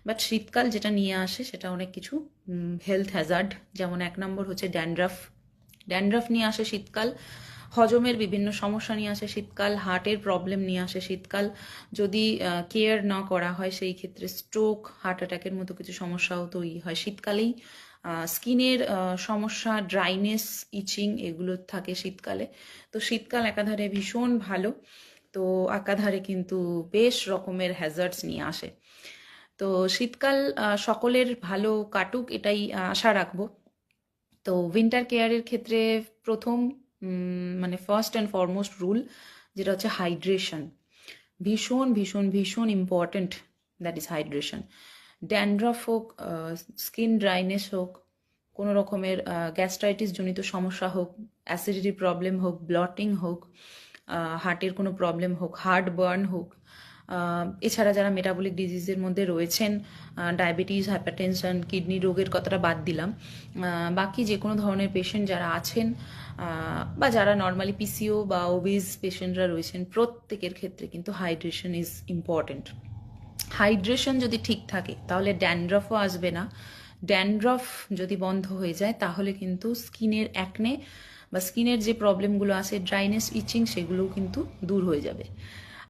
But শীতকাল যেটা নিয়ে আসে সেটা অনেক কিছু হেলথ হ্যাজার্ড, যেমন 1 নম্বর হচ্ছে ড্যান্ড্রাফ। ড্যান্ড্রাফ নিয়ে আসে শীতকাল, হজমের বিভিন্ন সমস্যা নিয়ে আসে শীতকাল, হার্টের প্রবলেম নিয়ে আসে শীতকাল। যদি কেয়ার না করা হয় সেই ক্ষেত্রে স্ট্রোক, হার্ট অ্যাটাকের মতো কিছু সমস্যাও তৈরি হয় শীতকালেই। স্কিনের সমস্যা, ড্রাইনেস, ইচিং এগুলো থাকে শীতকালে। তো শীতকাল একাধারে ভীষণ ভালো, তো একাধারে কিন্তু বেশ রকমের হ্যাজার্ডস নিয়ে আসে। তো শীতকাল সকলের ভালো কাটুক এটাই আশা রাখবো। তো উইন্টার কেয়ারের ক্ষেত্রে প্রথম মানে ফার্স্ট অ্যান্ড ফরমোস্ট রুল যেটা হচ্ছে হাইড্রেশন। ভীষণ ভীষণ ভীষণ important, that is hydration. Dandruff হোক, স্কিন ড্রাইনেস হোক, কোনো রকমের গ্যাস্ট্রাইটিস জনিত সমস্যা হোক, অ্যাসিডিটি প্রবলেম হোক, ব্লটিং হোক, হার্টের কোনো প্রবলেম হোক, হার্ট বার্ন হোক, এছাড়া যারা মেটাবলিক ডিজিজের মধ্যে রয়েছেন, ডায়াবেটিস, হাইপারটেনশন, কিডনি রোগের কথাটা বাদ দিলাম, বাকি যে কোনো ধরনের পেশেন্ট যারা আছেন বা যারা নর্মালি পিসিও বা ওবিস পেশেন্টরা রয়েছেন, প্রত্যেকের ক্ষেত্রে কিন্তু হাইড্রেশন ইজ ইম্পর্টেন্ট। হাইড্রেশন যদি ঠিক থাকে তাহলে ড্যান্ড্রফও আসবে না। ড্যান্ড্রফ যদি বন্ধ হয়ে যায় তাহলে কিন্তু স্কিনের অ্যাকনে বা স্কিনের যে প্রবলেমগুলো আছে, ড্রাইনেস, ইচিং, সেগুলোও কিন্তু দূর হয়ে যাবে।